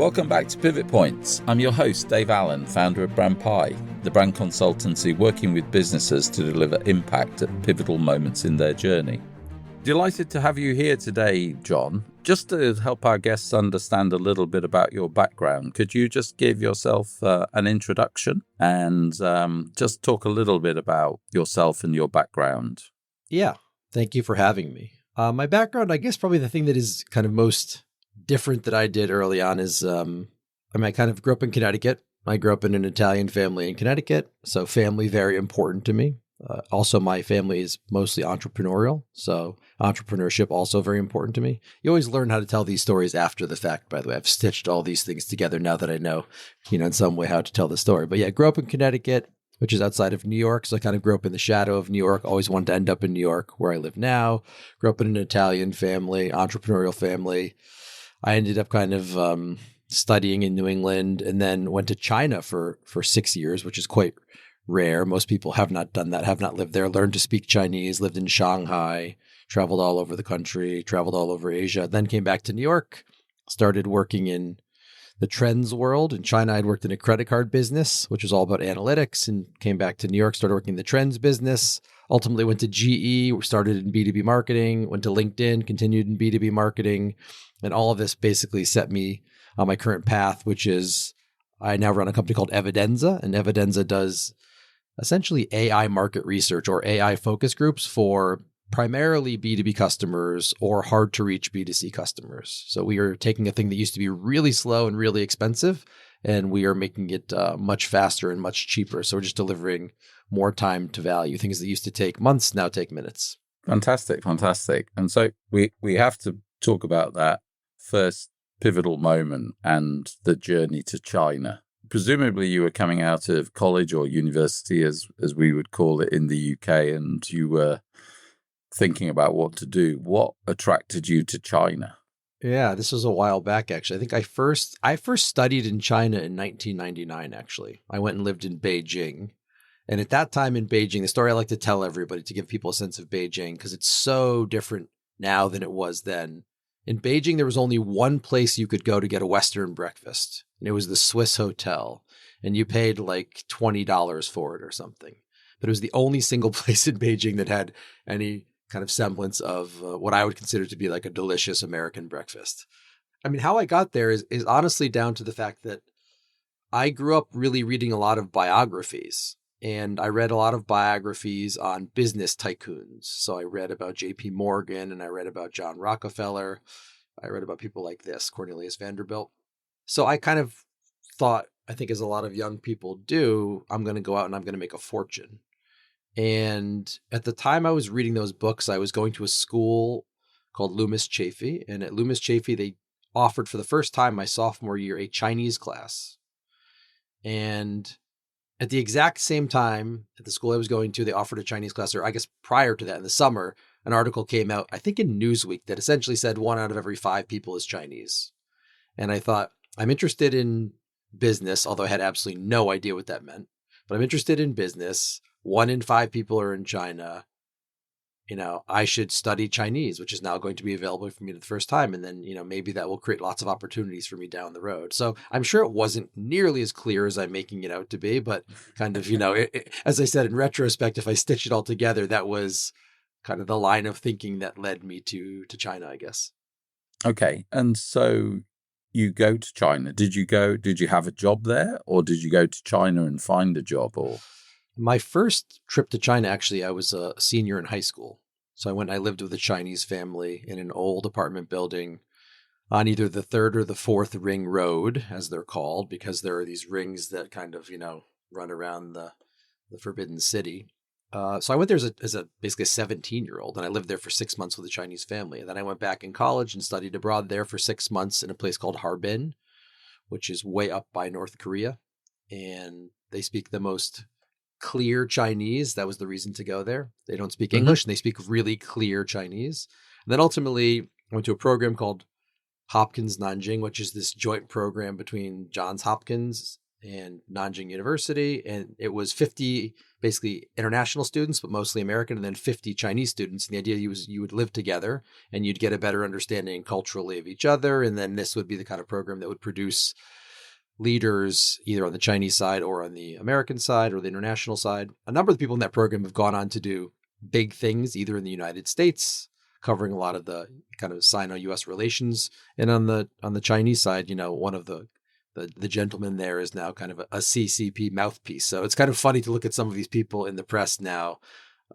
Welcome back to Pivot Points. I'm your host, Dave Allen, founder of Brand Pie, the brand consultancy working with businesses to deliver impact at pivotal moments in their journey. Delighted to have you here today, Jon. Just to help our guests understand a little bit about your background, could you just give yourself an introduction and just talk a little bit about yourself and your background? Yeah, thank you for having me. My background, I guess probably the thing that is kind of most different that I did early on is, I kind of grew up in Connecticut. I grew up in an Italian family in Connecticut, so family very important to me. Also, my family is mostly entrepreneurial, so entrepreneurship also very important to me. You always learn how to tell these stories after the fact, by the way. I've stitched all these things together now that I know, in some way how to tell the story. But yeah, grew up in Connecticut, which is outside of New York. So I kind of grew up in the shadow of New York, always wanted to end up in New York, where I live now. Grew up in an Italian family, entrepreneurial family. I ended up kind of studying in New England and then went to China for 6 years, which is quite rare. Most people have not done that, have not lived there, learned to speak Chinese, lived in Shanghai, traveled all over the country, traveled all over Asia, then came back to New York, started working in the trends world. In China, I'd worked in a credit card business, which was all about analytics, and came back to New York, started working in the trends business, ultimately went to GE, started in B2B marketing, went to LinkedIn, continued in B2B marketing. And all of this basically set me on my current path, which is I now run a company called Evidenza, and Evidenza does essentially AI market research or AI focus groups for primarily B2B customers or hard to reach B2C customers. So we are taking a thing that used to be really slow and really expensive, and we are making it much faster and much cheaper. So we're just delivering more time to value. Things that used to take months now take minutes. Fantastic. And so we have to talk about that first pivotal moment and the journey to China. Presumably you were coming out of college or university, as we would call it in the UK, and you were thinking about what to do. What attracted you to China? Yeah, this was a while back, actually. I think I first studied in China in 1999, actually. I went and lived in Beijing. And at that time in Beijing, the story I like to tell everybody to give people a sense of Beijing, because it's so different now than it was then. In Beijing, there was only one place you could go to get a Western breakfast, and it was the Swiss Hotel. And you paid like $20 for it or something. But it was the only single place in Beijing that had any kind of semblance of what I would consider to be like a delicious American breakfast. I mean, how I got there is honestly down to the fact that I grew up really reading a lot of biographies. And I read a lot of biographies on business tycoons. So I read about J.P. Morgan, and I read about John Rockefeller. I read about people like this, Cornelius Vanderbilt. So I kind of thought, I think as a lot of young people do, I'm going to go out and I'm going to make a fortune. And at the time I was reading those books, I was going to a school called Loomis Chaffee. And at Loomis Chaffee, they offered for the first time my sophomore year a Chinese class. And at the exact same time, at the school I was going to, they offered a Chinese class, or I guess prior to that in the summer, an article came out, I think in Newsweek, that essentially said 1 out of every 5 people is Chinese. And I thought, I'm interested in business, although I had absolutely no idea what that meant. But I'm interested in business. 1 in 5 people are in China. I should study Chinese, which is now going to be available for me for the first time. And then, maybe that will create lots of opportunities for me down the road. So I'm sure it wasn't nearly as clear as I'm making it out to be, but kind of, as I said, in retrospect, if I stitch it all together, that was kind of the line of thinking that led me to China, I guess. Okay. And so you go to China. Did you have a job there, or did you go to China and find a job? Or my first trip to China, actually, I was a senior in high school. So I lived with a Chinese family in an old apartment building on either the 3rd or the 4th ring road, as they're called, because there are these rings that kind of, run around the Forbidden City. So I went there as basically a 17-year-old, and I lived there for 6 months with a Chinese family. And then I went back in college and studied abroad there for 6 months in a place called Harbin, which is way up by North Korea. And they speak the most clear Chinese. That was the reason to go there. They don't speak English, and they speak really clear Chinese. And then ultimately, I went to a program called Hopkins Nanjing, which is this joint program between Johns Hopkins and Nanjing University. And it was 50 basically international students, but mostly American, and then 50 Chinese students. And the idea was you would live together and you'd get a better understanding culturally of each other. And then this would be the kind of program that would produce leaders either on the Chinese side or on the American side or the international side. A number of the people in that program have gone on to do big things, either in the United States, covering a lot of the kind of Sino-US relations, and on the Chinese side, one of the gentleman there is now kind of a CCP mouthpiece. So it's kind of funny to look at some of these people in the press now,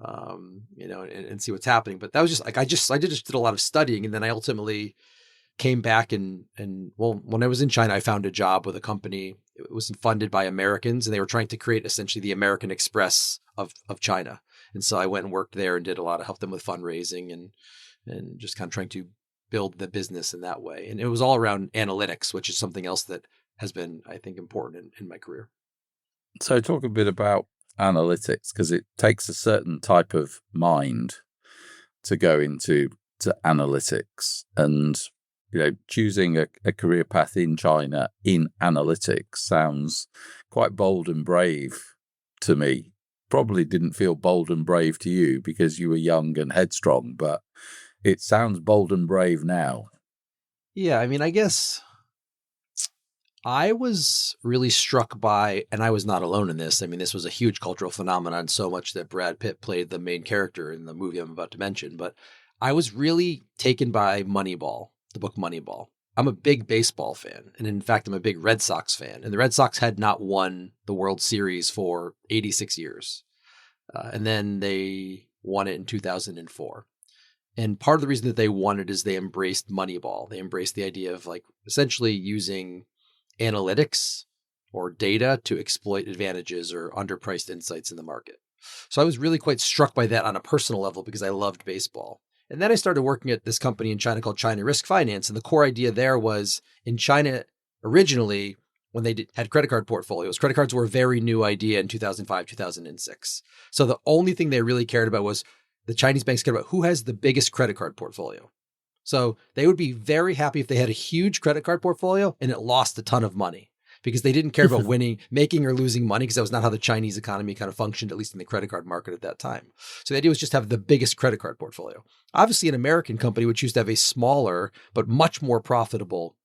and see what's happening. But that was just like I just did a lot of studying, and then I ultimately came back and when I was in China, I found a job with a company. It was funded by Americans, and they were trying to create essentially the American Express of China. And so I went and worked there and did a lot of help them with fundraising and just kind of trying to build the business in that way. And it was all around analytics, which is something else that has been, I think, important in my career. So talk a bit about analytics, because it takes a certain type of mind to go into analytics, and choosing a career path in China in analytics sounds quite bold and brave to me. Probably didn't feel bold and brave to you because you were young and headstrong, but it sounds bold and brave now. Yeah, I mean, I guess I was really struck by, and I was not alone in this. I mean, this was a huge cultural phenomenon, so much that Brad Pitt played the main character in the movie I'm about to mention. But I was really taken by Moneyball, the book Moneyball. I'm a big baseball fan. And in fact, I'm a big Red Sox fan. And the Red Sox had not won the World Series for 86 years. And then they won it in 2004. And part of the reason that they won it is they embraced Moneyball. They embraced the idea of like essentially using analytics or data to exploit advantages or underpriced insights in the market. So I was really quite struck by that on a personal level because I loved baseball. And then I started working at this company in China called China Risk Finance. And the core idea there was in China originally, when they had credit card portfolios, credit cards were a very new idea in 2005, 2006. So the only thing they really cared about was the Chinese banks cared about who has the biggest credit card portfolio. So they would be very happy if they had a huge credit card portfolio and it lost a ton of money because they didn't care about making or losing money, because that was not how the Chinese economy kind of functioned, at least in the credit card market at that time. So the idea was just have the biggest credit card portfolio. Obviously, an American company would choose to have a smaller but much more profitable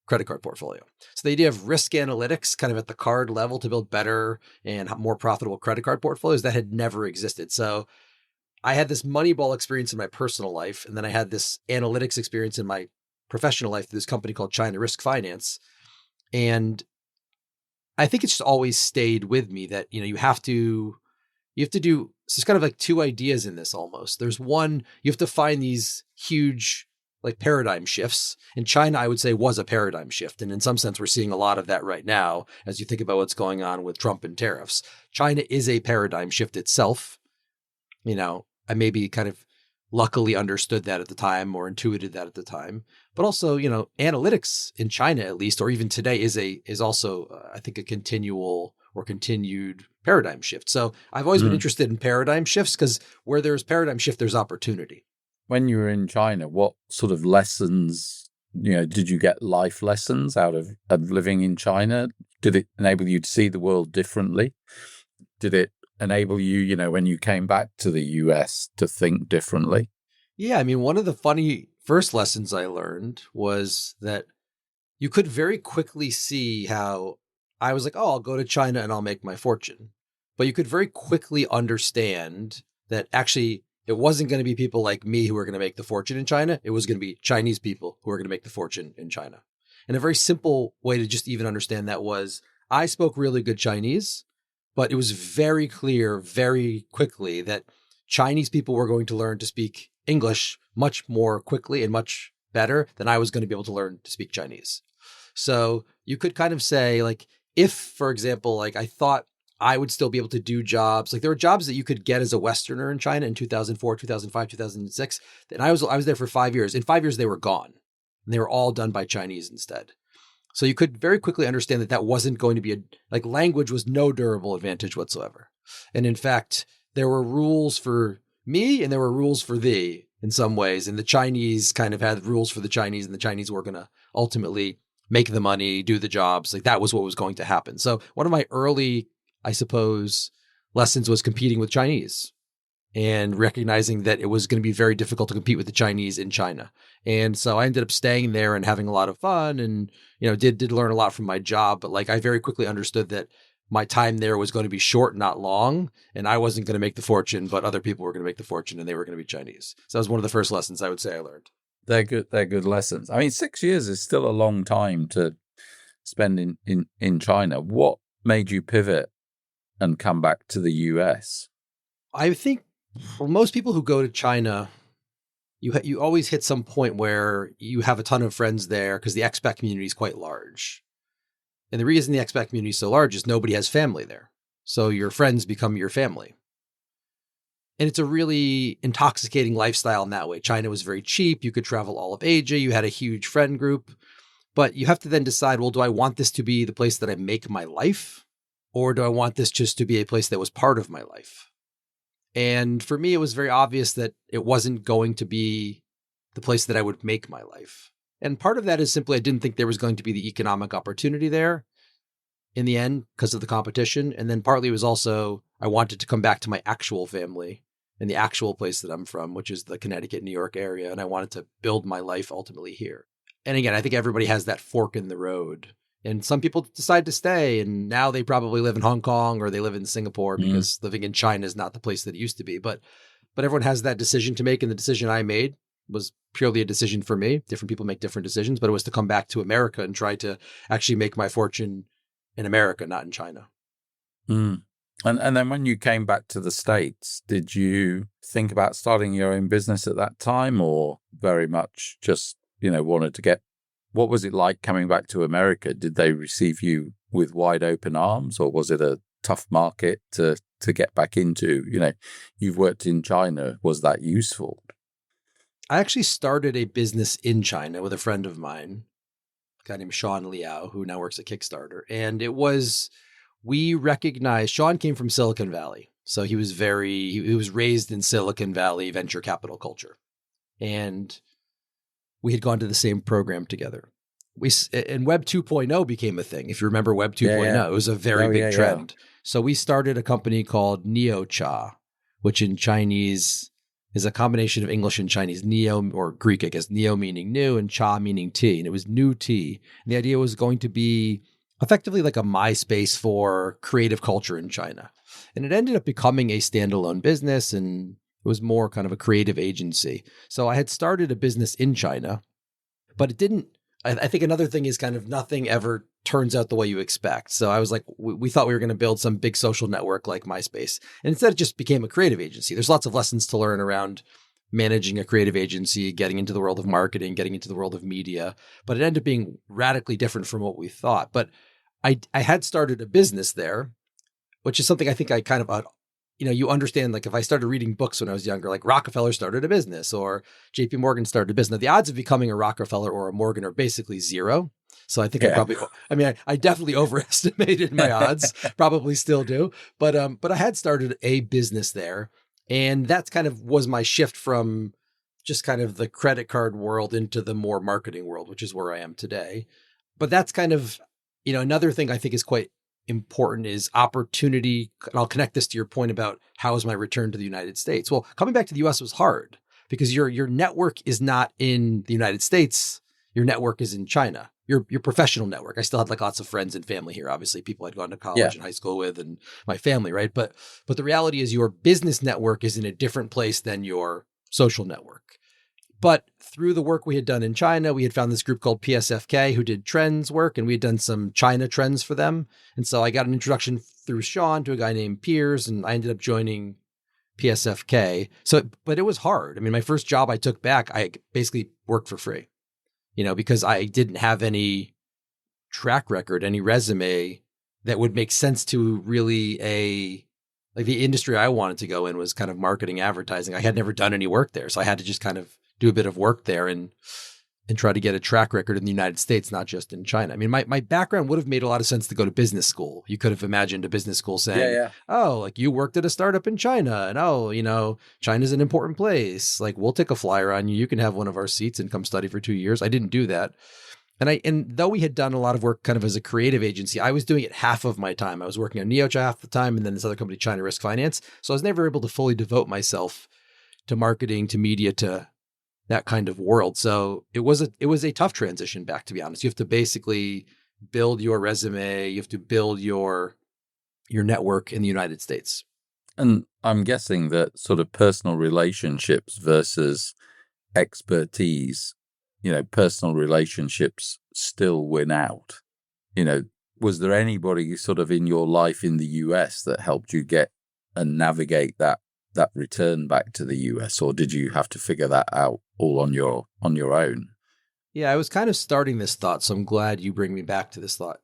credit card portfolio. So the idea of risk analytics kind of at the card level to build better and more profitable credit card portfolios, that had never existed. So I had this Moneyball experience in my personal life, and then I had this analytics experience in my professional life through this company called China Risk Finance. And I think it's just always stayed with me that, you have to do, so it's kind of like two ideas in this almost. There's one, you have to find these huge like paradigm shifts. And China, I would say, was a paradigm shift. And in some sense, we're seeing a lot of that right now as you think about what's going on with Trump and tariffs. China is a paradigm shift itself. I maybe kind of luckily understood that at the time or intuited that at the time. But also, analytics in China, at least, or even today, is also, I think, a continued paradigm shift. So I've always been interested in paradigm shifts because where there's paradigm shift, there's opportunity. When you were in China, what sort of lessons, did you get life lessons out of living in China? Did it enable you to see the world differently? Did it enable you, when you came back to the US, to think differently? Yeah, I mean, one of the funny first lessons I learned was that you could very quickly see how I was like, oh, I'll go to China and I'll make my fortune. But you could very quickly understand that actually it wasn't going to be people like me who were going to make the fortune in China. It was going to be Chinese people who were going to make the fortune in China. And a very simple way to just even understand that was I spoke really good Chinese, but it was very clear very quickly that Chinese people were going to learn to speak English much more quickly and much better than I was going to be able to learn to speak Chinese. So you could kind of say, like, if, for example, like I thought I would still be able to do jobs, like there were jobs that you could get as a Westerner in China in 2004, 2005, 2006. And I was there for 5 years. In 5 years, they were gone. And they were all done by Chinese instead. So you could very quickly understand that that wasn't going to be language was no durable advantage whatsoever. And in fact, there were rules for me and there were rules for thee in some ways. And the Chinese kind of had rules for the Chinese, and the Chinese were going to ultimately make the money, do the jobs. Like that was what was going to happen. So one of my early, I suppose, lessons was competing with Chinese and recognizing that it was going to be very difficult to compete with the Chinese in China. And so I ended up staying there and having a lot of fun and, did learn a lot from my job. But like, I very quickly understood that my time there was going to be short, not long. And I wasn't going to make the fortune, but other people were going to make the fortune and they were going to be Chinese. So that was one of the first lessons I would say I learned. They're good lessons. I mean, 6 years is still a long time to spend in China. What made you pivot and come back to the US? I think for most people who go to China, you always hit some point where you have a ton of friends there because the expat community is quite large. And the reason the expat community is so large is nobody has family there. So your friends become your family. And it's a really intoxicating lifestyle in that way. China was very cheap. You could travel all of Asia. You had a huge friend group. But you have to then decide, well, do I want this to be the place that I make my life? Or do I want this just to be a place that was part of my life? And for me, it was very obvious that it wasn't going to be the place that I would make my life. And part of that is simply I didn't think there was going to be the economic opportunity there in the end because of the competition. And then partly it was also I wanted to come back to my actual family and the actual place that I'm from, which is the Connecticut, New York area. And I wanted to build my life ultimately here. And again, I think everybody has that fork in the road. And some people decide to stay, and now they probably live in Hong Kong or they live in Singapore because living in China is not the place that it used to be. But everyone has that decision to make, and the decision I made was purely a decision for me. Different people make different decisions, but it was to come back to America and try to actually make my fortune in America, not in China. Mm. And then when you came back to the States, did you think about starting your own business at that time, or very much just, wanted to get... What was it like coming back to America? Did they receive you with wide open arms, or was it a tough market to get back into? You've worked in China. Was that useful? I actually started a business in China with a friend of mine, a guy named Sean Liao, who now works at Kickstarter. And we recognized Sean came from Silicon Valley. So he was raised in Silicon Valley venture capital culture. And we had gone to the same program together. And Web 2.0 became a thing. If you remember Web 2.0, It was a very big trend. Yeah. So we started a company called NeoCha, which in Chinese is a combination of English and Chinese. Neo, or Greek, I guess, neo meaning new and cha meaning tea. And it was new tea. And the idea was going to be effectively like a MySpace for creative culture in China. And it ended up becoming a standalone business, and it was more kind of a creative agency. So I had started a business in China, but it didn't. I think another thing is kind of nothing ever turns out the way you expect. So I was like, we thought we were going to build some big social network like MySpace. And instead it just became a creative agency. There's lots of lessons to learn around managing a creative agency, getting into the world of marketing, getting into the world of media, but it ended up being radically different from what we thought. But I had started a business there, which is something I think I kind of, you understand, like if I started reading books when I was younger, like Rockefeller started a business or JP Morgan started a business. The odds of becoming a Rockefeller or a Morgan are basically zero. So I think I definitely overestimated my odds, probably still do. But I had started a business there, and that's kind of was my shift from just kind of the credit card world into the more marketing world, which is where I am today. But that's kind of, another thing I think is quite important is opportunity. And I'll connect this to your point about how is my return to the United States. Well, coming back to the US was hard because your network is not in the United States. Your network is in China. Your professional network. I still had like lots of friends and family here. Obviously, people I'd gone to college and high school with, and my family, right? But the reality is your business network is in a different place than your social network. But through the work we had done in China, we had found this group called PSFK who did trends work, and we had done some China trends for them. And so I got an introduction through Sean to a guy named Piers, and I ended up joining PSFK. But it was hard. I mean, my first job I took back, I basically worked for free, because I didn't have any track record, any resume that would make sense to really like the industry I wanted to go in was kind of marketing, advertising. I had never done any work there. So I had to just kind of do a bit of work there and try to get a track record in the United States, not just in China. I mean, my background would have made a lot of sense to go to business school. You could have imagined a business school saying, oh, like you worked at a startup in China and China's an important place. Like we'll take a flyer on you. You can have one of our seats and come study for 2 years. I didn't do that. And though we had done a lot of work kind of as a creative agency, I was doing it half of my time. I was working on Neocha half the time, and then this other company, China Risk Finance. So I was never able to fully devote myself to marketing, to media, to that kind of world. So it was a tough transition back, to be honest. You have to basically build your resume. You have to build your network in the United States. And I'm guessing that sort of personal relationships versus expertise, personal relationships still win out. Was there anybody sort of in your life in the US that helped you get and navigate that return back to the US, or did you have to figure that out all on your own? Yeah, I was kind of starting this thought, so I'm glad you bring me back to this thought.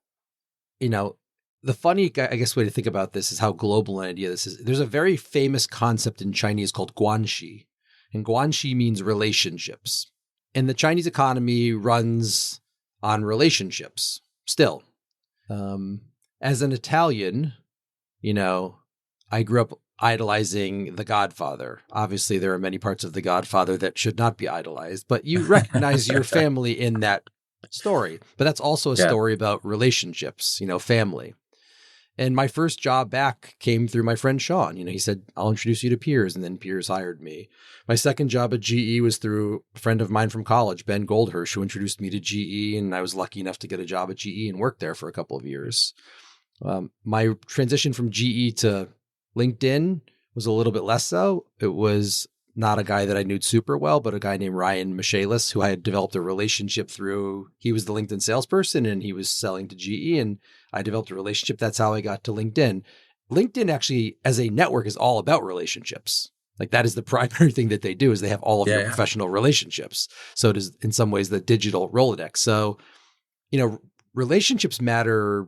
The funny, I guess, way to think about this is how global an idea this is. There's a very famous concept in Chinese called guanxi, and guanxi means relationships. And the Chinese economy runs on relationships still. As an Italian, I grew up idolizing The Godfather. Obviously, there are many parts of The Godfather that should not be idolized, but you recognize your family in that story. But that's also a story about relationships, family. And my first job back came through my friend Sean. He said, I'll introduce you to Piers, and then Piers hired me. My second job at GE was through a friend of mine from college, Ben Goldhirsch, who introduced me to GE, and I was lucky enough to get a job at GE and work there for a couple of years. My transition from GE to LinkedIn was a little bit less so. It was not a guy that I knew super well, but a guy named Ryan Michaelis, who I had developed a relationship through. He was the LinkedIn salesperson and he was selling to GE, and I developed a relationship. That's how I got to LinkedIn. LinkedIn actually, as a network, is all about relationships. Like, that is the primary thing that they do, is they have all of your professional relationships. So it is in some ways the digital Rolodex. So, relationships matter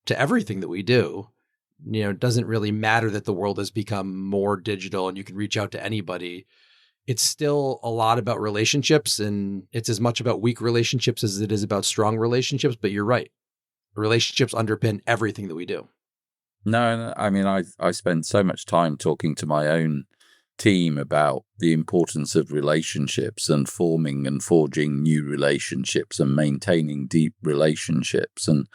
to everything that we do. It doesn't really matter that the world has become more digital and you can reach out to anybody. It's still a lot about relationships, and it's as much about weak relationships as it is about strong relationships. But you're right. Relationships underpin everything that we do. No, I mean, I spend so much time talking to my own team about the importance of relationships and forming and forging new relationships and maintaining deep relationships. And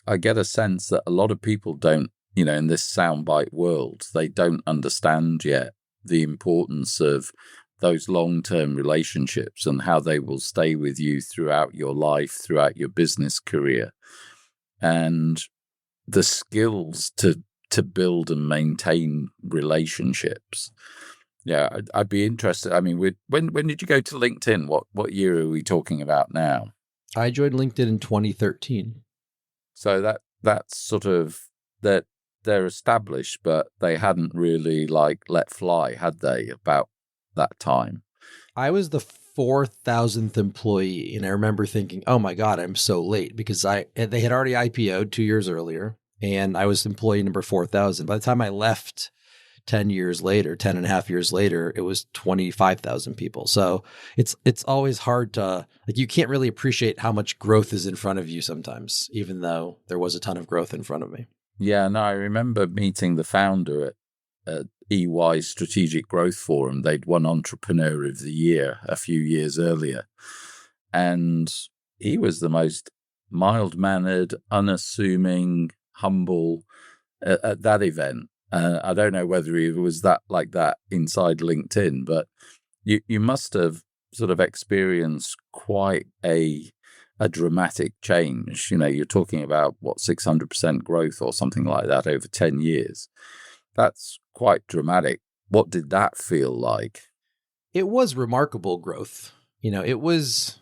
I get a sense that a lot of people don't, in this soundbite world, they don't understand yet the importance of those long-term relationships and how they will stay with you throughout your life, throughout your business career, and the skills to build and maintain relationships. Yeah, I'd be interested. I mean, when did you go to LinkedIn? What year are we talking about now? I joined LinkedIn in 2013. So that's sort of that. They're established, but they hadn't really let fly, had they, about that time? I was the 4,000th employee, and I remember thinking, "Oh my God, I'm so late," because they had already IPO'd 2 years earlier, and I was employee number 4,000. By the time I left 10 years later, 10 and a half years later, it was 25,000 people. So it's always hard to, you can't really appreciate how much growth is in front of you sometimes, even though there was a ton of growth in front of me. Yeah, no, I remember meeting the founder at EY's Strategic Growth Forum. They'd won Entrepreneur of the Year a few years earlier. And he was the most mild-mannered, unassuming, humble at that event. I don't know whether he was like that inside LinkedIn, but you must have sort of experienced quite a dramatic change. You're talking about 600% growth or something like that over 10 years. That's quite dramatic. What did that feel like? It was remarkable growth. It was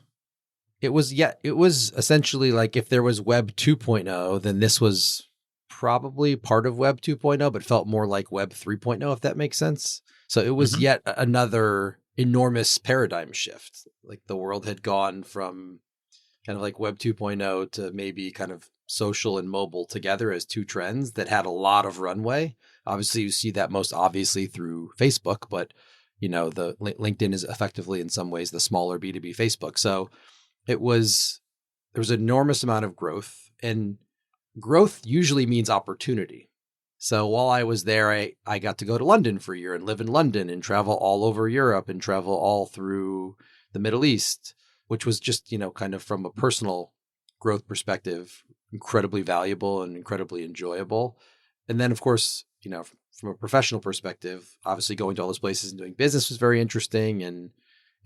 essentially like, if there was Web 2.0, then this was probably part of Web 2.0, but felt more like Web 3.0, if that makes sense. So it was yet another enormous paradigm shift. Like, the world had gone from kind of like Web 2.0 to maybe kind of social and mobile together as two trends that had a lot of runway. Obviously, you see that most obviously through Facebook, but the LinkedIn is effectively in some ways the smaller B2B Facebook. So there was an enormous amount of growth, and growth usually means opportunity. So while I was there, I got to go to London for a year and live in London and travel all over Europe and travel all through the Middle East, which was just, kind of from a personal growth perspective, incredibly valuable and incredibly enjoyable. And then, of course, from a professional perspective, obviously going to all those places and doing business was very interesting, and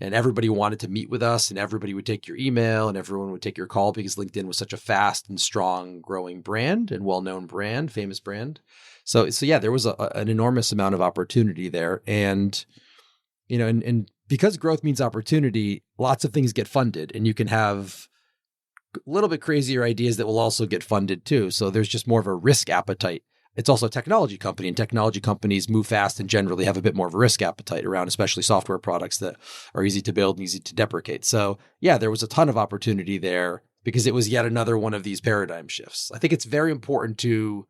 everybody wanted to meet with us, and everybody would take your email and everyone would take your call because LinkedIn was such a fast and strong growing brand and well-known brand, famous brand. So yeah, there was an enormous amount of opportunity there. And, and because growth means opportunity, lots of things get funded, and you can have a little bit crazier ideas that will also get funded too. So there's just more of a risk appetite. It's also a technology company, and technology companies move fast and generally have a bit more of a risk appetite around, especially software products that are easy to build and easy to deprecate. So yeah, there was a ton of opportunity there because it was yet another one of these paradigm shifts. I think it's very important to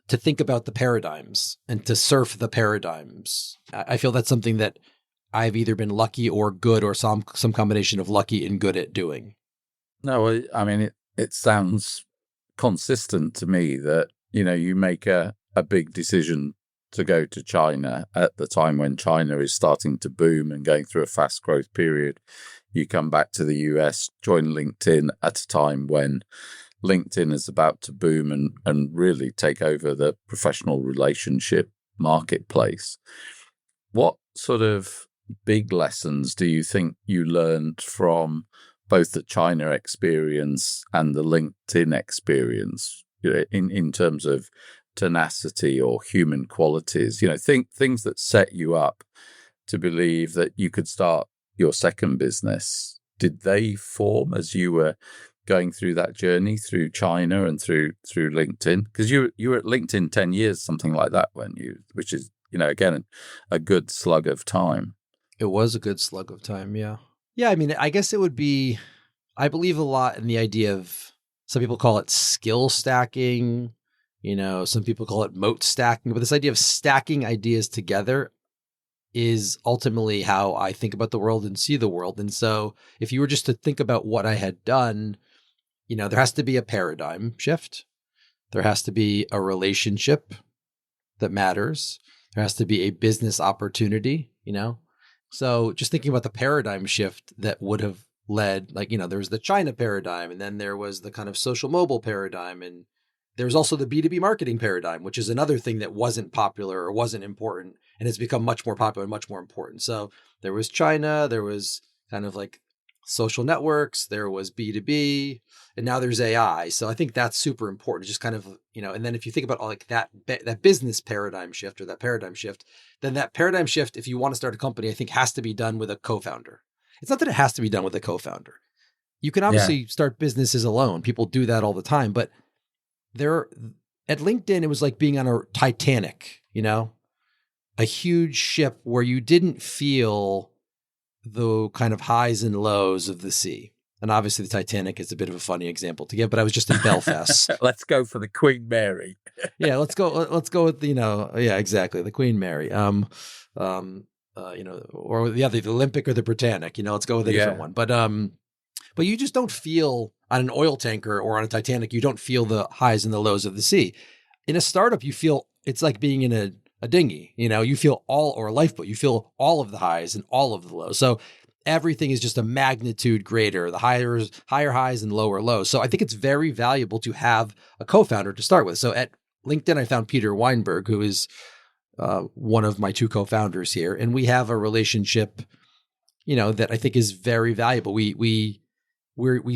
think about the paradigms and to surf the paradigms. I feel that's something that I've either been lucky or good, or some combination of lucky and good at doing. No, I mean, it sounds consistent to me that, you make a big decision to go to China at the time when China is starting to boom and going through a fast growth period. You come back to the US, join LinkedIn at a time when LinkedIn is about to boom and really take over the professional relationship marketplace. What sort of big lessons do you think you learned from both the China experience and the LinkedIn experience, in terms of tenacity or human qualities, things that set you up to believe that you could start your second business? Did they form as you were going through that journey through China and through LinkedIn? Because you were at LinkedIn 10 years, something like that, which is, again, a good slug of time. It was a good slug of time. Yeah. Yeah. I mean, I guess it would be, I believe a lot in the idea of, some people call it skill stacking, some people call it moat stacking, but this idea of stacking ideas together is ultimately how I think about the world and see the world. And so if you were just to think about what I had done, there has to be a paradigm shift. There has to be a relationship that matters. There has to be a business opportunity, So just thinking about the paradigm shift that would have led, there was the China paradigm, and then there was the kind of social mobile paradigm, and there was also the B2B marketing paradigm, which is another thing that wasn't popular or wasn't important, and it's become much more popular and much more important. So there was China, there was kind of like social networks, there was B2B, and now there's AI. So I think that's super important. Just kind of, and then if you think about like that business paradigm shift or that paradigm shift, then that paradigm shift, if you want to start a company, I think has to be done with a co-founder. It's not that it has to be done with a co-founder. You can obviously start businesses alone. People do that all the time, but at LinkedIn, it was like being on a Titanic, a huge ship where you didn't feel the kind of highs and lows of the sea. And obviously the Titanic is a bit of a funny example to give, but I was just in Belfast. Let's go for the Queen Mary. Yeah, let's go with, yeah, exactly. The Queen Mary. Or the Olympic or the Britannic, let's go with a different one. But you just don't feel on an oil tanker or on a Titanic, you don't feel the highs and the lows of the sea. In a startup, you feel it's like being in a dinghy, you feel or a lifeboat, you feel all of the highs and all of the lows. So everything is just a magnitude greater, the higher highs and lower lows. So I think it's very valuable to have a co-founder to start with. So at LinkedIn, I found Peter Weinberg, who is one of my two co-founders here, and we have a relationship, that I think is very valuable. We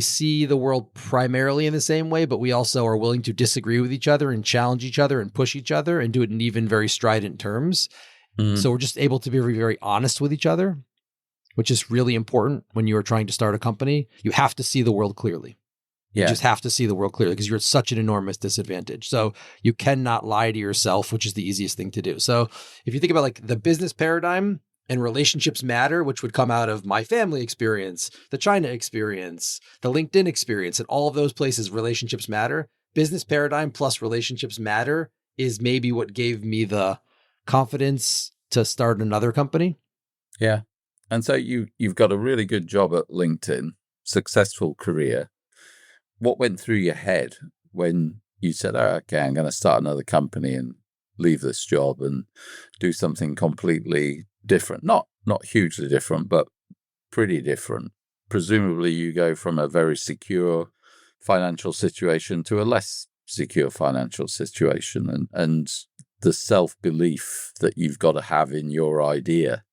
see the world primarily in the same way, but we also are willing to disagree with each other and challenge each other and push each other and do it in even very strident terms. So we're just able to be very, very honest with each other, which is really important when you are trying to start a company. You have to see the world clearly. You just have to see the world clearly because you're at such an enormous disadvantage. So you cannot lie to yourself, which is the easiest thing to do. So if you think about like the business paradigm and relationships matter, which would come out of my family experience, the China experience, the LinkedIn experience, and all of those places, relationships matter. Business paradigm plus relationships matter is maybe what gave me the confidence to start another company. Yeah. And so you've got a really good job at LinkedIn, successful career. What went through your head when you said, oh, okay, I'm going to start another company and leave this job and do something completely different? Not hugely different, but pretty different. Presumably you go from a very secure financial situation to a less secure financial situation, and the self-belief that you've got to have in your idea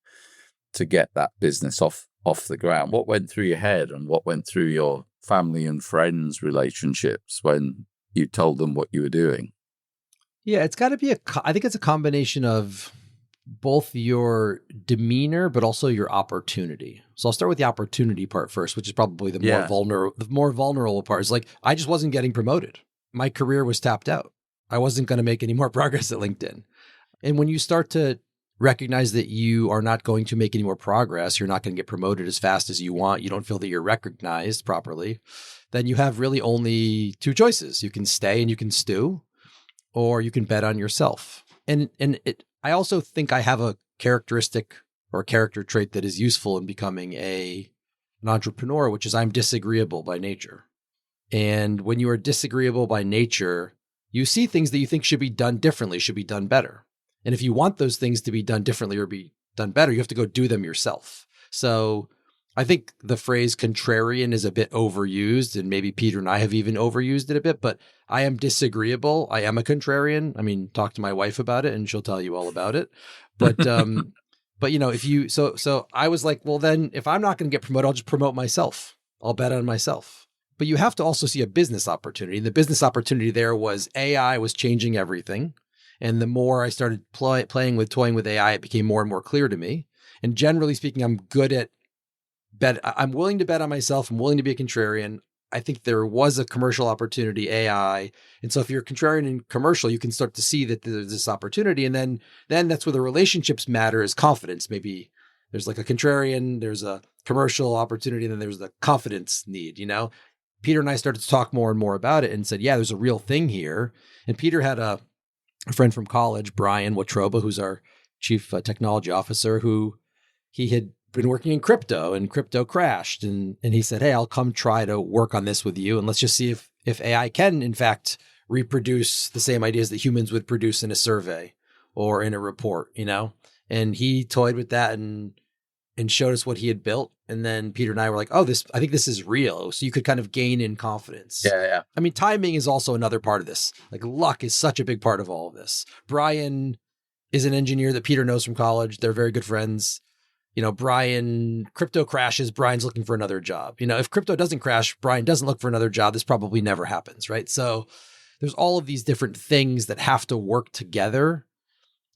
to get that business off the ground. What went through your head and what went through your family and friends relationships when you told them what you were doing? Yeah, it's got to be I think it's a combination of both your demeanor, but also your opportunity. So I'll start with the opportunity part first, which is probably the more vulnerable part. Is like, I just wasn't getting promoted. My career was tapped out. I wasn't going to make any more progress at LinkedIn. And when you start to recognize that you are not going to make any more progress, you're not going to get promoted as fast as you want, you don't feel that you're recognized properly, then you have really only two choices. You can stay and you can stew, or you can bet on yourself. I also think I have a characteristic or a character trait that is useful in becoming an entrepreneur, which is I'm disagreeable by nature. And when you are disagreeable by nature, you see things that you think should be done differently, should be done better. And if you want those things to be done differently or be done better, you have to go do them yourself. So I think the phrase contrarian is a bit overused, and maybe Peter and I have even overused it a bit, but I am disagreeable. I am a contrarian. I mean, talk to my wife about it and she'll tell you all about it. But, but so I was like, well, then if I'm not going to get promoted, I'll just promote myself. I'll bet on myself. But you have to also see a business opportunity. The business opportunity there was AI was changing everything. And the more I started toying with AI, it became more and more clear to me. And generally speaking, I'm willing to bet on myself. I'm willing to be a contrarian. I think there was a commercial opportunity, AI. And so if you're contrarian in commercial, you can start to see that there's this opportunity. And then that's where the relationships matter, is confidence. Maybe there's like a contrarian, there's a commercial opportunity, and then there's the confidence need, Peter and I started to talk more and more about it and said, yeah, there's a real thing here. And Peter had a friend from college, Brian Watroba, who's our chief technology officer, who he had been working in crypto, and crypto crashed. And he said, hey, I'll come try to work on this with you. And let's just see if AI can, in fact, reproduce the same ideas that humans would produce in a survey or in a report, And he toyed with that and showed us what he had built. And then Peter and I were like, I think this is real. So you could kind of gain in confidence. Yeah. I mean, timing is also another part of this. Like, luck is such a big part of all of this. Brian is an engineer that Peter knows from college. They're very good friends. Brian, crypto crashes, Brian's looking for another job. If crypto doesn't crash, Brian doesn't look for another job. This probably never happens, right? So there's all of these different things that have to work together.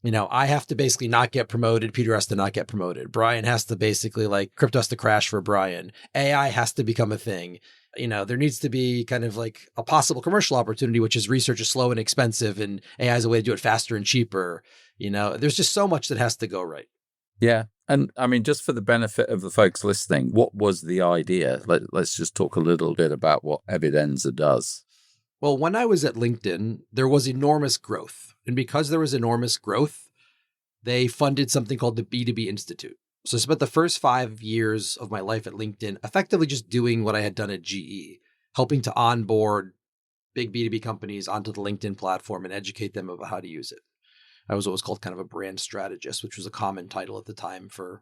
I have to basically not get promoted. Peter has to not get promoted. Brian has to basically, like, crypto has to crash for Brian. AI has to become a thing. There needs to be kind of like a possible commercial opportunity, which is research is slow and expensive, and AI is a way to do it faster and cheaper. There's just so much that has to go right. Yeah. And I mean, just for the benefit of the folks listening, what was the idea? Let's just talk a little bit about what Evidenza does. Well, when I was at LinkedIn, there was enormous growth. And because there was enormous growth, they funded something called the B2B Institute. So I spent the first 5 years of my life at LinkedIn effectively just doing what I had done at GE, helping to onboard big B2B companies onto the LinkedIn platform and educate them about how to use it. I was what was called kind of a brand strategist, which was a common title at the time for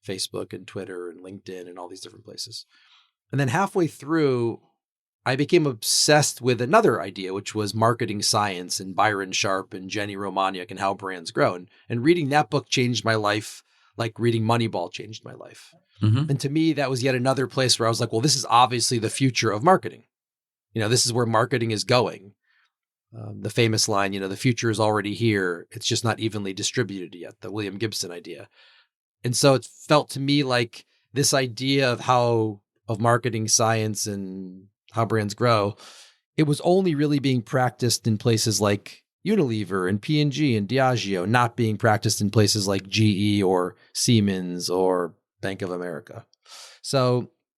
Facebook and Twitter and LinkedIn and all these different places. And then halfway through, I became obsessed with another idea, which was marketing science and Byron Sharp and Jenny Romaniuk and how brands grow. And reading that book changed my life, like reading Moneyball changed my life. Mm-hmm. And to me, that was yet another place where I was like, well, this is obviously the future of marketing. This is where marketing is going. The famous line, the future is already here. It's just not evenly distributed yet, the William Gibson idea. And so it felt to me like this idea of marketing science and how brands grow, it was only really being practiced in places like Unilever and P&G and Diageo, not being practiced in places like GE or Siemens or Bank of America.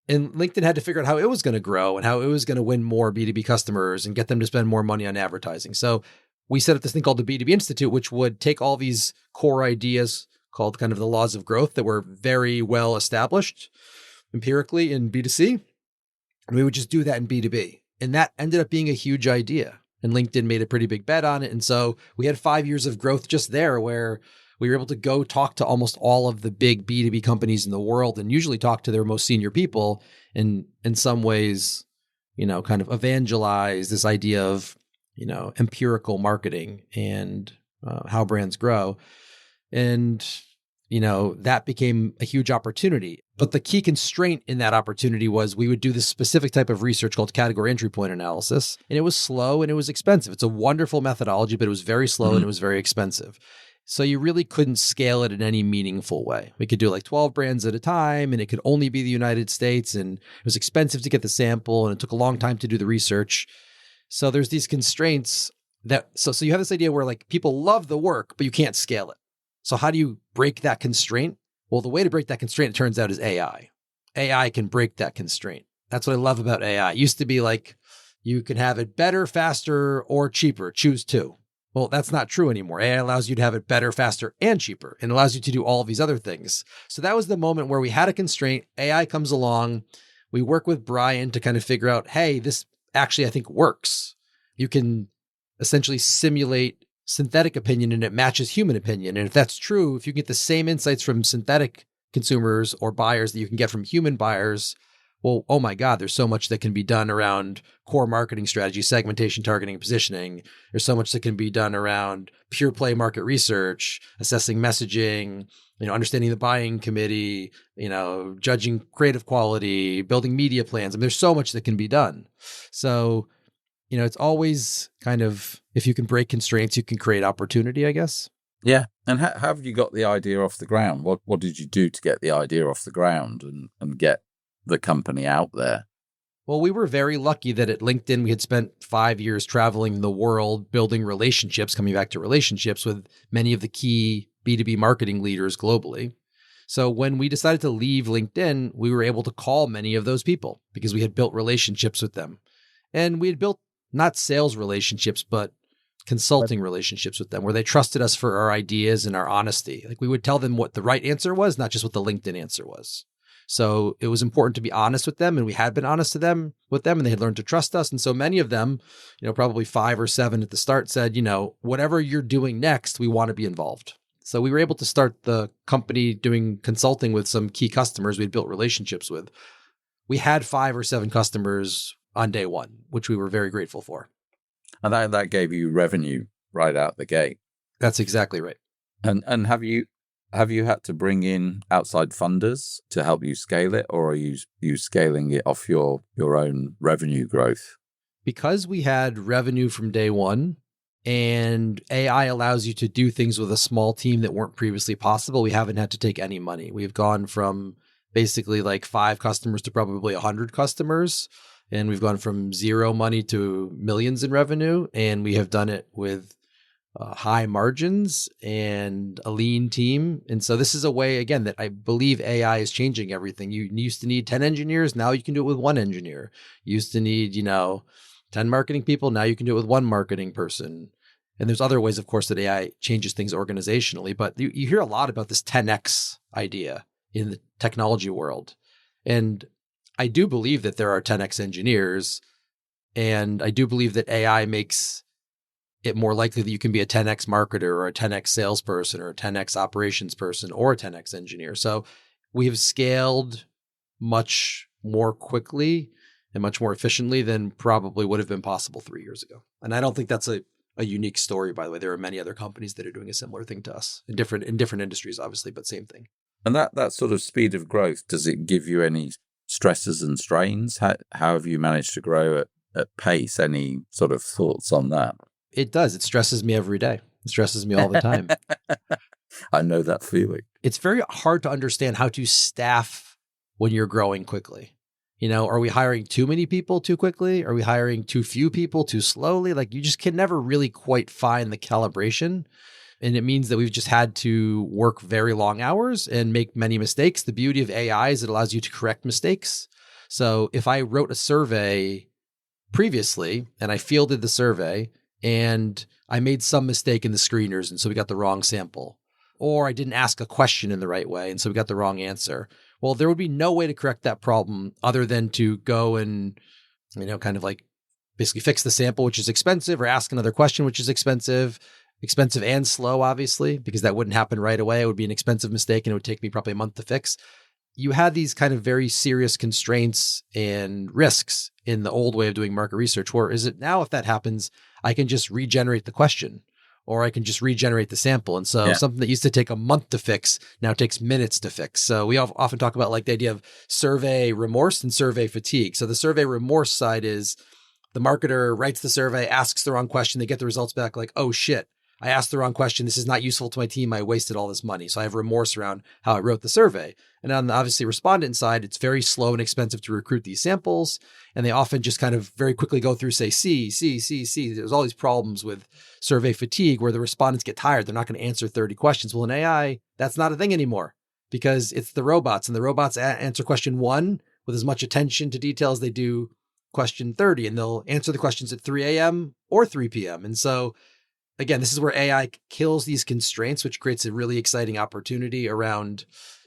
And LinkedIn had to figure out how it was going to grow and how it was going to win more B2B customers and get them to spend more money on advertising. So we set up this thing called the B2B Institute, which would take all these core ideas called kind of the laws of growth that were very well established empirically in B2C. And we would just do that in B2B. And that ended up being a huge idea. And LinkedIn made a pretty big bet on it. And so we had 5 years of growth just there where we were able to go talk to almost all of the big B2B companies in the world and usually talk to their most senior people. And in some ways, kind of evangelize this idea of, empirical marketing and how brands grow. And, that became a huge opportunity. But the key constraint in that opportunity was we would do this specific type of research called category entry point analysis. And it was slow and it was expensive. It's a wonderful methodology, but it was very slow and it was very expensive. So you really couldn't scale it in any meaningful way. We could do like 12 brands at a time, and it could only be the United States, and it was expensive to get the sample, and it took a long time to do the research. So there's these constraints so you have this idea where like people love the work, but you can't scale it. So how do you break that constraint? Well, the way to break that constraint, it turns out, is AI. AI can break that constraint. That's what I love about AI. It used to be like, you can have it better, faster, or cheaper. Choose two. Well, that's not true anymore. AI allows you to have it better, faster, and cheaper, and allows you to do all of these other things. So that was the moment where we had a constraint. AI comes along. We work with Brian to kind of figure out, hey, this actually, I think, works. You can essentially simulate synthetic opinion and it matches human opinion. And if that's true, if you get the same insights from synthetic consumers or buyers that you can get from human buyers, well, oh my God, there's so much that can be done around core marketing strategy, segmentation, targeting, and positioning. There's so much that can be done around pure play market research, assessing messaging, understanding the buying committee, judging creative quality, building media plans. I mean, there's so much that can be done. So, it's always kind of, if you can break constraints, you can create opportunity, I guess. Yeah. And how have you got the idea off the ground? What did you do to get the idea off the ground and get the company out there? Well, we were very lucky that at LinkedIn, we had spent 5 years traveling the world, building relationships, coming back to relationships with many of the key B2B marketing leaders globally. So when we decided to leave LinkedIn, we were able to call many of those people because we had built relationships with them. And we had built not sales relationships, but consulting relationships with them where they trusted us for our ideas and our honesty. Like we would tell them what the right answer was, not just what the LinkedIn answer was. So it was important to be honest with them, and we had been honest with them, and they had learned to trust us. And so many of them, probably 5 or 7 at the start said, whatever you're doing next, we want to be involved. So we were able to start the company doing consulting with some key customers we'd built relationships with. We had 5 or 7 customers on day one, which we were very grateful for. And that gave you revenue right out the gate. That's exactly right. And have you had to bring in outside funders to help you scale it, or are you scaling it off your own revenue growth? Because we had revenue from day one, and AI allows you to do things with a small team that weren't previously possible, we haven't had to take any money. We've gone from basically like 5 customers to probably 100 customers. And we've gone from 0 money to millions in revenue. And we have done it with high margins and a lean team. And so this is a way, again, that I believe AI is changing everything. You used to need 10 engineers. Now you can do it with 1 engineer. You used to need, 10 marketing people. Now you can do it with 1 marketing person. And there's other ways, of course, that AI changes things organizationally. But you hear a lot about this 10X idea in the technology world. And I do believe that there are 10X engineers, and I do believe that AI makes it more likely that you can be a 10X marketer or a 10X salesperson or a 10X operations person or a 10X engineer. So we have scaled much more quickly and much more efficiently than probably would have been possible 3 years ago. And I don't think that's a unique story, by the way. There are many other companies that are doing a similar thing to us in different industries, obviously, but same thing. And that sort of speed of growth, does it give you any stresses and strains? How have you managed to grow at pace? Any sort of thoughts on that? It does. It stresses me every day. It stresses me all the time. I know that feeling. It's very hard to understand how to staff when you're growing quickly. Are we hiring too many people too quickly? Are we hiring too few people too slowly? Like you just can never really quite find the calibration. And it means that we've just had to work very long hours and make many mistakes. The beauty of AI is it allows you to correct mistakes. So if I wrote a survey previously and I fielded the survey and I made some mistake in the screeners, and so we got the wrong sample, or I didn't ask a question in the right way, and so we got the wrong answer. Well, there would be no way to correct that problem other than to go and, kind of like basically fix the sample, which is expensive, or ask another question, which is expensive and slow, obviously, because that wouldn't happen right away. It would be an expensive mistake and it would take me probably a month to fix. you had these kind of very serious constraints and risks in the old way of doing market research. Where is it now? If that happens, I can just regenerate the question, or I can just regenerate the sample. And so something that used to take a month to fix now takes minutes to fix. So we often talk about like the idea of survey remorse and survey fatigue. So the survey remorse side is the marketer writes the survey, asks the wrong question. They get the results back like, oh shit, I asked the wrong question. This is not useful to my team. I wasted all this money. So I have remorse around how I wrote the survey. And on the obviously respondent side, it's very slow and expensive to recruit these samples. And they often just kind of very quickly go through, say, C. There's all these problems with survey fatigue where the respondents get tired. They're not going to answer 30 questions. Well, in AI, that's not a thing anymore because it's the robots, and the robots answer question 1 with as much attention to detail as they do question 30. And they'll answer the questions at 3 a.m. or 3 p.m. And so again, this is where AI kills these constraints, which creates a really exciting opportunity around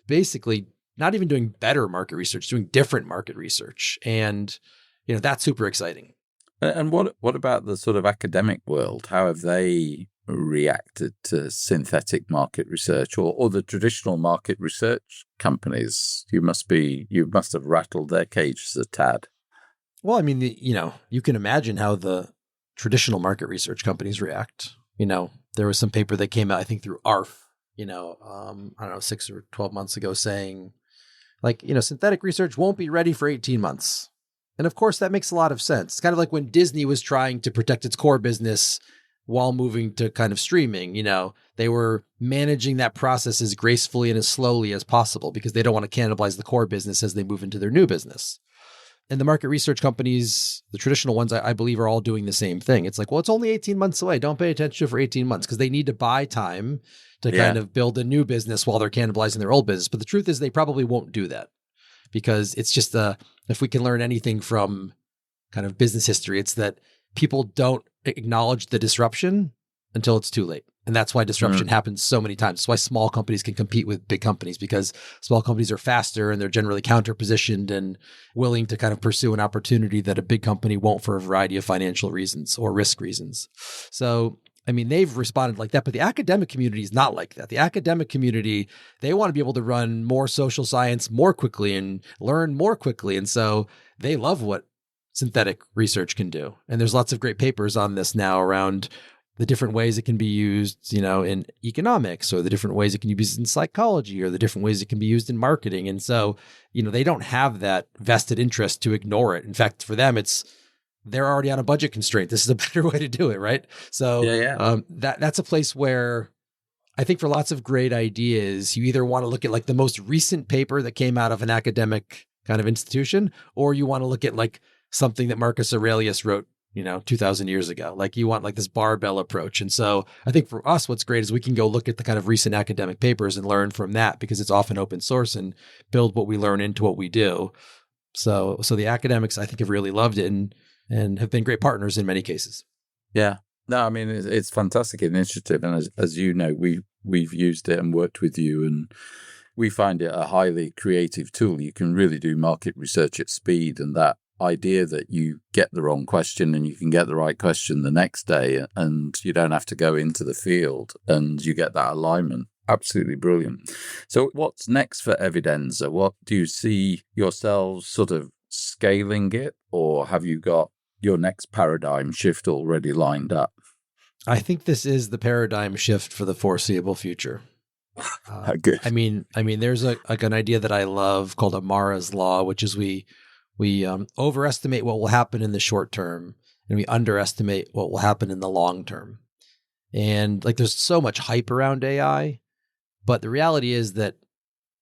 basically not even doing better market research, doing different market research. And, that's super exciting. And what about the sort of academic world? How have they reacted to synthetic market research or the traditional market research companies? You must have rattled their cages a tad. Well, I mean, you can imagine how the traditional market research companies react. There was some paper that came out, I think through ARF, I don't know, 6 or 12 months ago saying like, synthetic research won't be ready for 18 months. And of course that makes a lot of sense. It's kind of like when Disney was trying to protect its core business while moving to kind of streaming, they were managing that process as gracefully and as slowly as possible because they don't want to cannibalize the core business as they move into their new business. And the market research companies, the traditional ones, I believe are all doing the same thing. It's like, well, it's only 18 months away. Don't pay attention to it for 18 months because they need to buy time to kind of build a new business while they're cannibalizing their old business. But the truth is they probably won't do that because it's just if we can learn anything from kind of business history, it's that people don't acknowledge the disruption until it's too late. And that's why disruption happens so many times. That's why small companies can compete with big companies because small companies are faster and they're generally counter-positioned and willing to kind of pursue an opportunity that a big company won't for a variety of financial reasons or risk reasons. So, I mean, they've responded like that, but the academic community is not like that. The academic community, they want to be able to run more social science more quickly and learn more quickly. And so they love what synthetic research can do. And there's lots of great papers on this now around the different ways it can be used, in economics, or the different ways it can be used in psychology, or the different ways it can be used in marketing. And so, they don't have that vested interest to ignore it. In fact, for them, they're already on a budget constraint. This is a better way to do it, right? So that's a place where I think for lots of great ideas, you either want to look at like the most recent paper that came out of an academic kind of institution, or you want to look at like something that Marcus Aurelius wrote 2,000 years ago. Like you want like this barbell approach. And so I think for us, what's great is we can go look at the kind of recent academic papers and learn from that because it's often open source and build what we learn into what we do. So the academics, I think, have really loved it and have been great partners in many cases. Yeah. No, I mean, it's fantastic initiative. And as you know, we've used it and worked with you, and we find it a highly creative tool. You can really do market research at speed, and that idea that you get the wrong question and you can get the right question the next day and you don't have to go into the field and you get that alignment. Absolutely brilliant. So what's next for Evidenza? What do you see yourselves sort of scaling it, or have you got your next paradigm shift already lined up? I think this is the paradigm shift for the foreseeable future. Good. I mean, there's an idea that I love called Amara's Law, which is we overestimate what will happen in the short term and we underestimate what will happen in the long term. And like, there's so much hype around AI, but the reality is that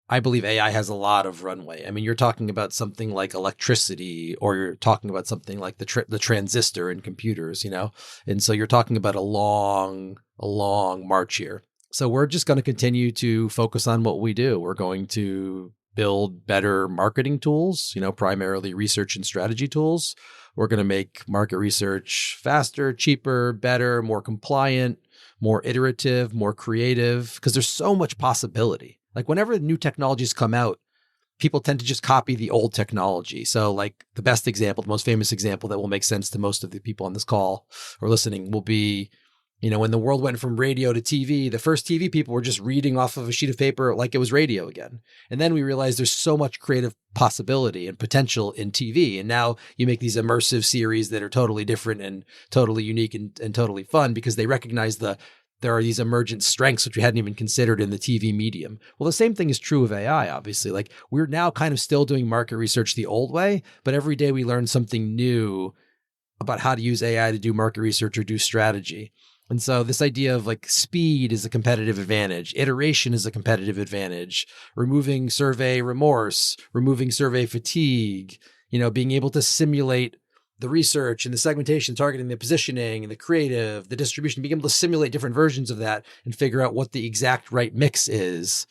I believe AI has a lot of runway. I mean, you're talking about something like electricity, or you're talking about something like the transistor in computers, And so you're talking about a long march here. So we're just going to continue to focus on what we do. We're going to build better marketing tools, primarily research and strategy tools. We're going to make market research faster, cheaper, better, more compliant, more iterative, more creative, because there's so much possibility. Like whenever new technologies come out, people tend to just copy the old technology. So like the best example, the most famous example that will make sense to most of the people on this call or listening will be, When the world went from radio to TV, the first TV people were just reading off of a sheet of paper like it was radio again. And then we realized there's so much creative possibility and potential in TV. And now you make these immersive series that are totally different and totally unique and totally fun because they recognize there are these emergent strengths which we hadn't even considered in the TV medium. Well, the same thing is true of AI, obviously. Like we're now kind of still doing market research the old way, but every day we learn something new about how to use AI to do market research or do strategy. And so this idea of like speed is a competitive advantage, iteration is a competitive advantage, removing survey remorse, removing survey fatigue, being able to simulate the research and the segmentation, targeting, the positioning and the creative, the distribution, being able to simulate different versions of that and figure out what the exact right mix is.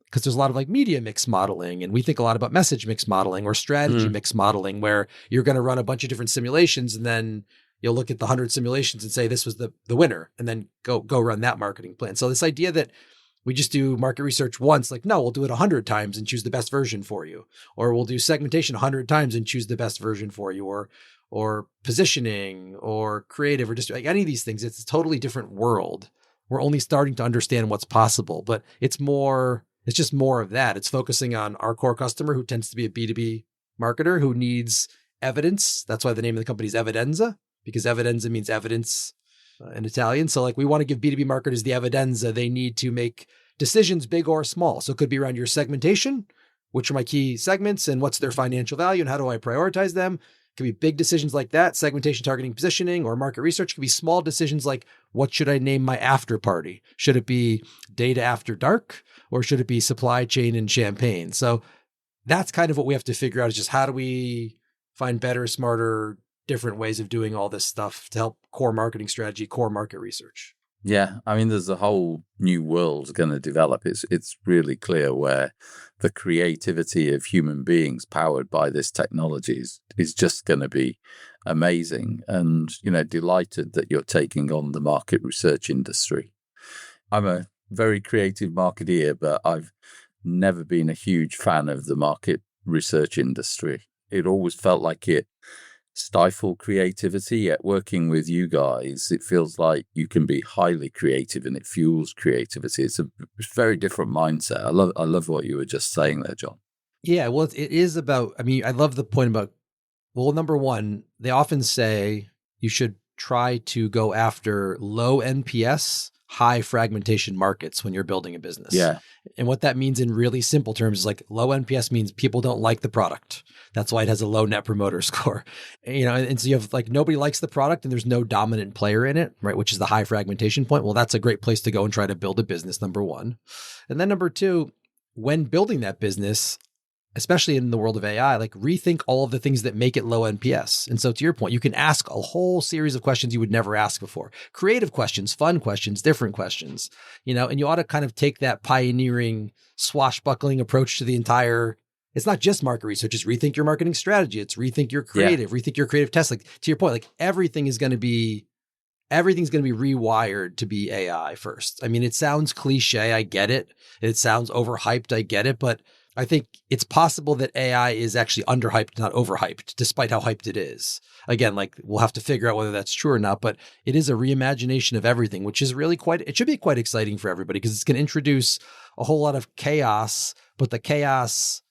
Because there's a lot of like media mix modeling, and we think a lot about message mix modeling or strategy mix modeling, where you're going to run a bunch of different simulations and then you'll look at the 100 simulations and say, this was the winner, and then go run that marketing plan. So this idea that we just do market research once, like, no, we'll do it 100 times and choose the best version for you. Or we'll do segmentation 100 times and choose the best version for you, or positioning or creative or just like any of these things. It's a totally different world. We're only starting to understand what's possible, but it's just more of that. It's focusing on our core customer who tends to be a B2B marketer who needs evidence. That's why the name of the company is Evidenza, because Evidenza means evidence in Italian. So like we want to give B2B marketers the Evidenza. They need to make decisions big or small. So it could be around your segmentation, which are my key segments and what's their financial value and how do I prioritize them? It could be big decisions like that, segmentation, targeting, positioning, or market research. It could be small decisions like what should I name my after party? Should it be data after dark or should it be supply chain and champagne? So that's kind of what we have to figure out is just how do we find better, smarter, different ways of doing all this stuff to help core marketing strategy, core market research. Yeah, I mean, there's a whole new world going to develop. It's really clear where the creativity of human beings powered by this technology is just going to be amazing. And, delighted that you're taking on the market research industry. I'm a very creative marketeer, but I've never been a huge fan of the market research industry. It always felt like it stifle creativity, yet working with you guys, it feels like you can be highly creative and it fuels creativity. It's a very different mindset. I love what you were just saying there, Jon. Yeah, well, it is about, I love the point about, well, number one, they often say you should try to go after low NPS, high fragmentation markets when you're building a business. Yeah. And what that means in really simple terms is like low NPS means people don't like the product. That's why it has a low net promoter score. And so you have like nobody likes the product and there's no dominant player in it, right? Which is the high fragmentation point. Well, that's a great place to go and try to build a business, number one. And then number two, when building that business, especially in the world of AI, like rethink all of the things that make it low NPS. And so to your point, you can ask a whole series of questions you would never ask before. Creative questions, fun questions, different questions, and you ought to kind of take that pioneering, swashbuckling approach to the entire, it's not just market research, it's rethink your marketing strategy. It's rethink your creative, rethink your creative test. Like to your point, like everything's going to be rewired to be AI first. I mean, it sounds cliche. I get it. It sounds overhyped. I get it. But I think it's possible that AI is actually underhyped, not overhyped, despite how hyped it is. Again, like we'll have to figure out whether that's true or not, but it is a reimagination of everything, which is really it should be quite exciting for everybody because it's going to introduce a whole lot of chaos, but the chaos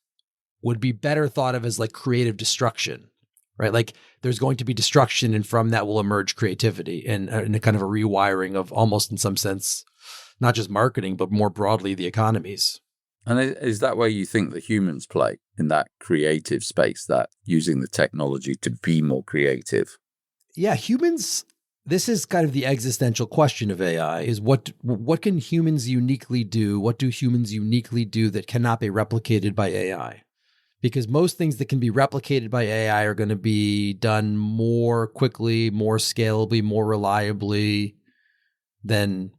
would be better thought of as like creative destruction, right? Like there's going to be destruction and from that will emerge creativity and a kind of a rewiring of almost in some sense, not just marketing, but more broadly the economies. And is that where you think the humans play in that creative space, that using the technology to be more creative? Yeah, humans, this is kind of the existential question of AI is what can humans uniquely do? What do humans uniquely do that cannot be replicated by AI? Because most things that can be replicated by AI are going to be done more quickly, more scalably, more reliably than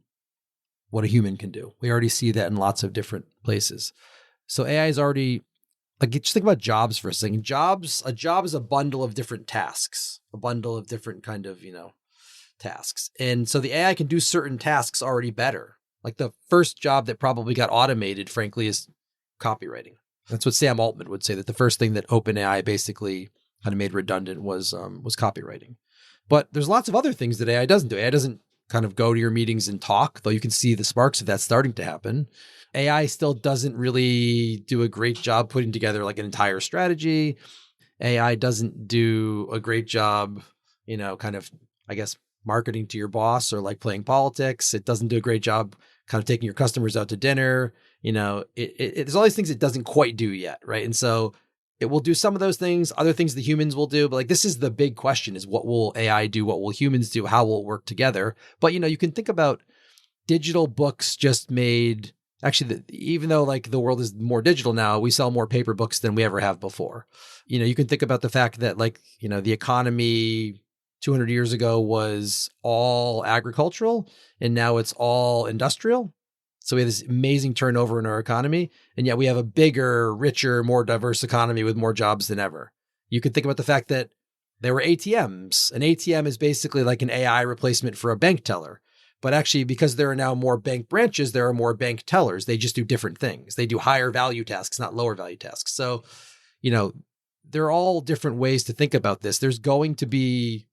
what a human can do. We already see that in lots of different places. So AI is already, like, just think about jobs for a second. A job is a bundle of different tasks, a bundle of different kind of, tasks. And so the AI can do certain tasks already better. Like the first job that probably got automated, frankly, is copywriting. That's what Sam Altman would say, that the first thing that OpenAI basically kind of made redundant was copywriting. But there's lots of other things that AI doesn't do. AI doesn't kind of go to your meetings and talk, though you can see the sparks of that starting to happen. AI still doesn't really do a great job putting together like an entire strategy. AI doesn't do a great job, kind of, I guess, marketing to your boss or like playing politics. It doesn't do a great job kind of taking your customers out to dinner. There's all these things it doesn't quite do yet, right? And so it will do some of those things, other things the humans will do. But like, this is the big question, is what will AI do? What will humans do? How will it work together? But, you can think about digital books just made, actually, even though like the world is more digital now, we sell more paper books than we ever have before. You can think about the fact that like, the economy 200 years ago was all agricultural and now it's all industrial. So we have this amazing turnover in our economy, and yet we have a bigger, richer, more diverse economy with more jobs than ever. You could think about the fact that there were ATMs. An ATM is basically like an AI replacement for a bank teller. But actually, because there are now more bank branches, there are more bank tellers. They just do different things. They do higher value tasks, not lower value tasks. So, there are all different ways to think about this. There's going to be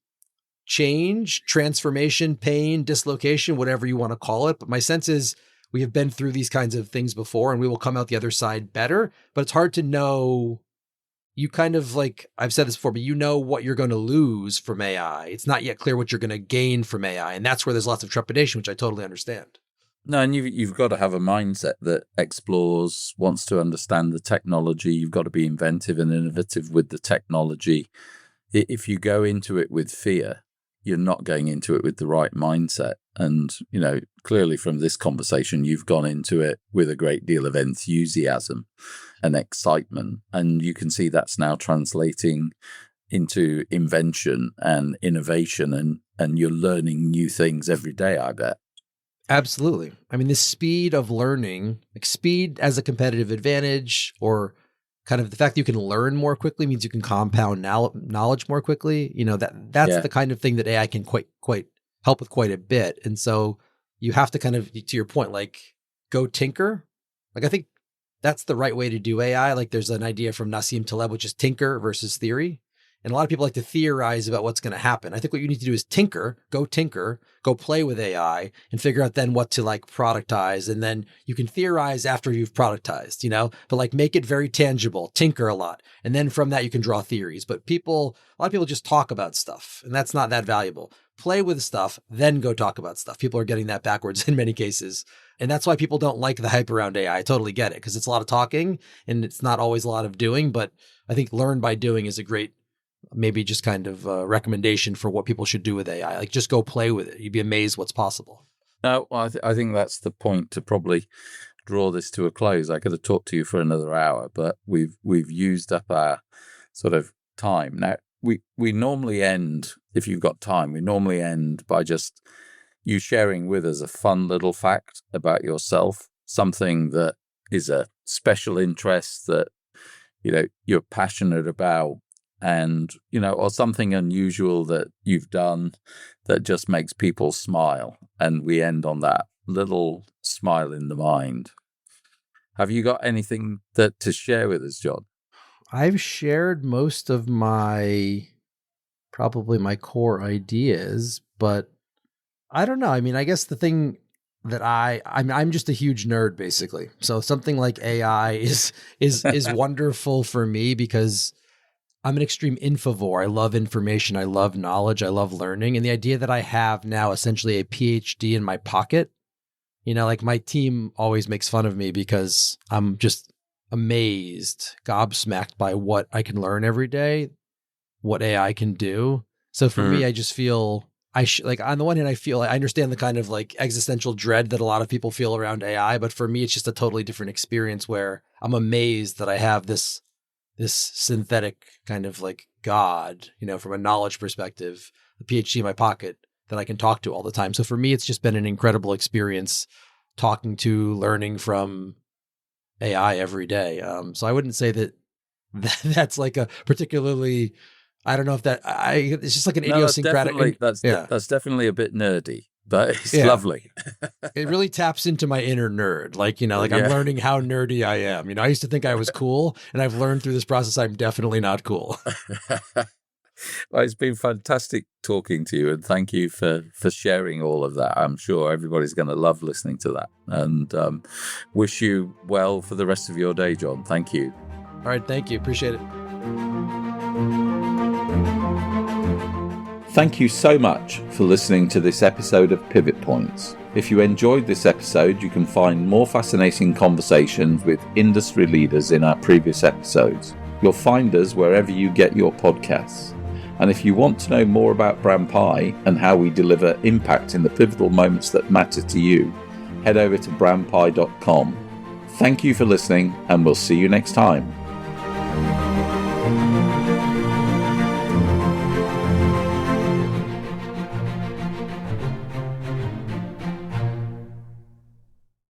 change, transformation, pain, dislocation, whatever you want to call it. But my sense is we have been through these kinds of things before and we will come out the other side better. But it's hard to know. You kind of like, I've said this before, but what you're going to lose from AI. It's not yet clear what you're going to gain from AI. And that's where there's lots of trepidation, which I totally understand. No, and you've got to have a mindset that explores, wants to understand the technology. You've got to be inventive and innovative with the technology. If you go into it with fear, you're not going into it with the right mindset. And, clearly from this conversation, you've gone into it with a great deal of enthusiasm and excitement. And you can see that's now translating into invention and innovation, and you're learning new things every day, I bet. Absolutely. I mean, the speed of learning, like speed as a competitive advantage, or kind of the fact that you can learn more quickly means you can compound knowledge more quickly. That's the kind of thing that AI can quite help with quite a bit. And so you have to kind of, to your point, like go tinker. Like, I think that's the right way to do AI. Like there's an idea from Nassim Taleb, which is tinker versus theory. And a lot of people like to theorize about what's going to happen. I think what you need to do is tinker, go play with AI and figure out then what to like productize. And then you can theorize after you've productized, but like make it very tangible, tinker a lot. And then from that, you can draw theories. But a lot of people just talk about stuff, and that's not that valuable. Play with stuff, then go talk about stuff. People are getting that backwards in many cases. And that's why people don't like the hype around AI. I totally get it, because it's a lot of talking and it's not always a lot of doing. But I think learn by doing is a great, maybe just kind of a recommendation for what people should do with AI. Like just go play with it. You'd be amazed what's possible. No, I think that's the point to probably draw this to a close. I could have talked to you for another hour, but we've used up our sort of time. Now, we normally end, if you've got time, we normally end by just you sharing with us a fun little fact about yourself, something that is a special interest that, you're passionate about, and, or something unusual that you've done that just makes people smile. And we end on that little smile in the mind. Have you got anything to share with us, Jon? I've shared most of probably my core ideas, but I don't know. I mean, I guess the thing that I'm just a huge nerd, basically. So something like AI is wonderful for me because I'm an extreme infovore. I love information. I love knowledge. I love learning. And the idea that I have now essentially a PhD in my pocket, like my team always makes fun of me because I'm just amazed, gobsmacked by what I can learn every day, what AI can do. So for me, I just feel like on the one hand, I understand the kind of like existential dread that a lot of people feel around AI, but for me, it's just a totally different experience where I'm amazed that I have this synthetic kind of like God, from a knowledge perspective, a PhD in my pocket that I can talk to all the time. So for me, it's just been an incredible experience learning from AI every day. So I wouldn't say that's like a particularly, I don't know if it's just like an idiosyncratic. That's definitely a bit nerdy, but it's lovely. It really taps into my inner nerd. I'm learning how nerdy I am. I used to think I was cool, and I've learned through this process I'm definitely not cool. Well, it's been fantastic talking to you, and thank you for sharing all of that. I'm sure everybody's going to love listening to that, and wish you well for the rest of your day, Jon. Thank you. All right, thank you. Appreciate it. Thank you so much for listening to this episode of Pivot Points. If you enjoyed this episode, you can find more fascinating conversations with industry leaders in our previous episodes. You'll find us wherever you get your podcasts. And if you want to know more about Brand Pi and how we deliver impact in the pivotal moments that matter to you, head over to brandpi.com. Thank you for listening, and we'll see you next time.